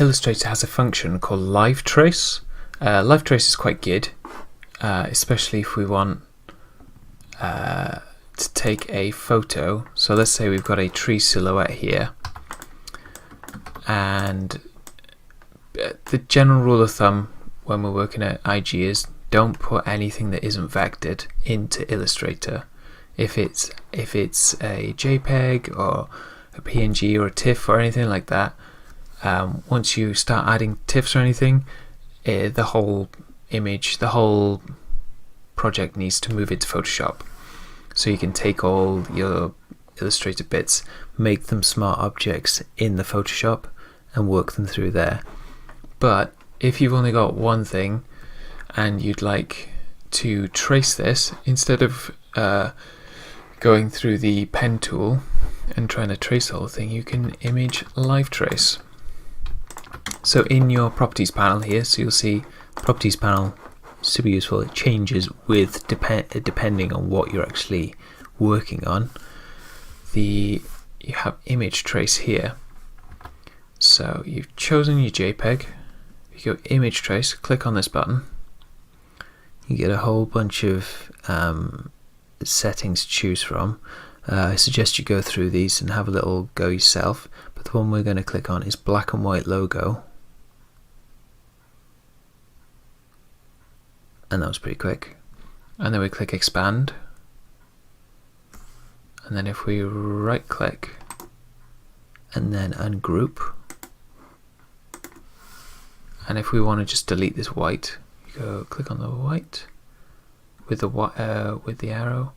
Illustrator has a function called Live Trace. Live Trace is quite good, especially if we want to take a photo. So let's say we've got a tree silhouette here, and the general rule of thumb when we're working at IG is don't put anything that isn't vectored into Illustrator. If it's a JPEG or a PNG or a TIFF or anything like that, once you start adding TIFFs or anything, the whole image, the whole project needs to move into Photoshop. So you can take all your Illustrator bits, make them smart objects in the Photoshop and work them through there. But if you've only got one thing and you'd like to trace this, instead of going through the pen tool and trying to trace the whole thing, you can image live trace. So in your properties panel here, so you'll see properties panel, super useful. It changes with depending on what you're actually working on. You have image trace here. So you've chosen your JPEG. You go image trace, click on this button. You get a whole bunch of settings to choose from. I suggest you go through these and have a little go yourself, but the one we're going to click on is black and white logo, and that was pretty quick. And then we click expand, and then if we right click and then ungroup, and if we want to just delete this white, you go click on the white with the arrow,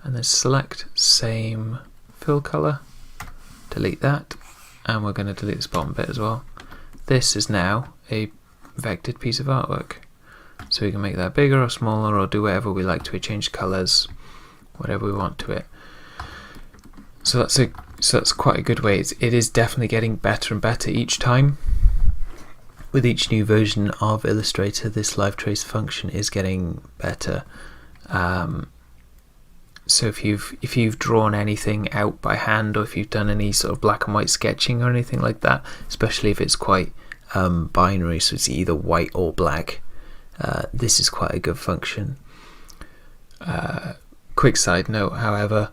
and then select same fill color, delete that, and we're going to delete this bottom bit as well. This is now a vectored piece of artwork, so we can make that bigger or smaller or do whatever we like to it, change colors, whatever we want to it. So that's quite a good way. It is definitely getting better and better each time. With each new version of Illustrator, this live trace function is getting better. So if you've drawn anything out by hand, or if you've done any sort of black and white sketching or anything like that, especially if it's quite binary, so it's either white or black, this is quite a good function. Quick side note, however,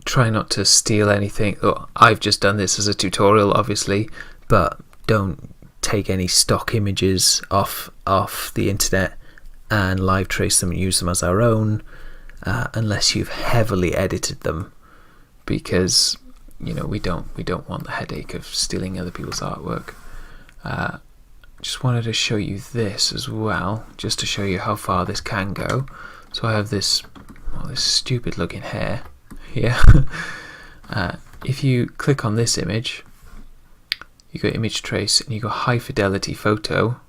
try not to steal anything. I've just done this as a tutorial, obviously, but don't take any stock images off the internet and live trace them and use them as our own, unless you've heavily edited them, because we don't want the headache of stealing other people's artwork. Just wanted to show you this as well, just to show you how far this can go. So I have this stupid looking hair here. If you click on this image, you go image trace and you go high fidelity photo,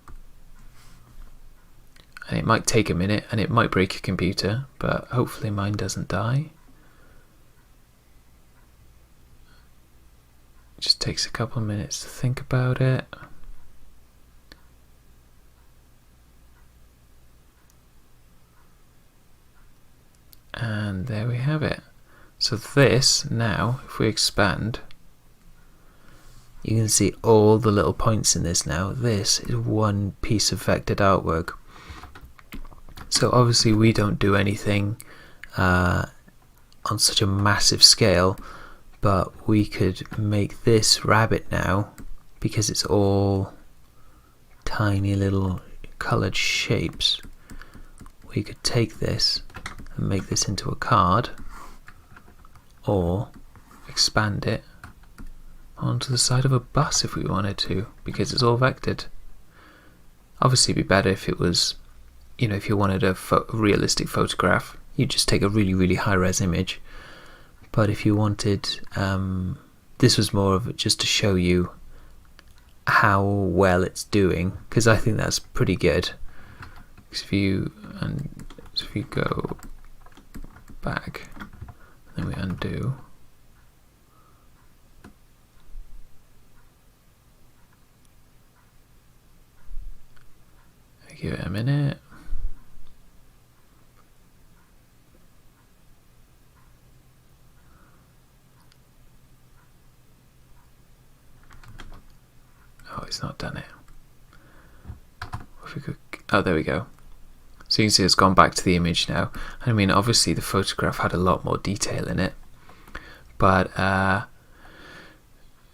and it might take a minute and it might break your computer, but hopefully mine doesn't die. It just takes a couple of minutes to think about it. And there we have it. So this now, if we expand, you can see all the little points in this now. This is one piece of vectored artwork. So obviously we don't do anything on such a massive scale, but we could make this rabbit now, because it's all tiny little colored shapes. We could take this and make this into a card, or expand it onto the side of a bus if we wanted to, because it's all vectored. Obviously it'd be better if it was, if you wanted a realistic photograph, you just take a really, really high-res image. But if you wanted, this was more of just to show you how well it's doing, because I think that's pretty good. If you go back, then we undo. Give it a minute. it's not done it. If we could, oh, there we go. So you can see it's gone back to the image now. I mean, obviously the photograph had a lot more detail in it, but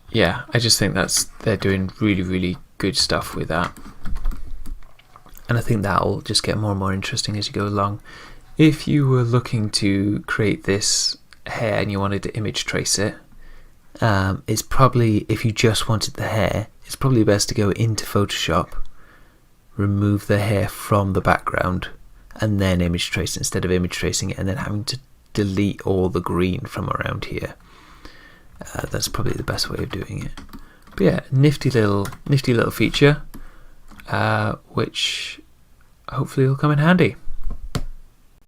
yeah, I just think they're doing really, really good stuff with that, and I think that'll just get more and more interesting as you go along. If you were looking to create this hair and you wanted to image trace it, it's probably, if you just wanted the hair, it's probably best to go into Photoshop, remove the hair from the background, and then image trace it, instead of image tracing it and then having to delete all the green from around here. That's probably the best way of doing it. But yeah, nifty little feature, which hopefully will come in handy.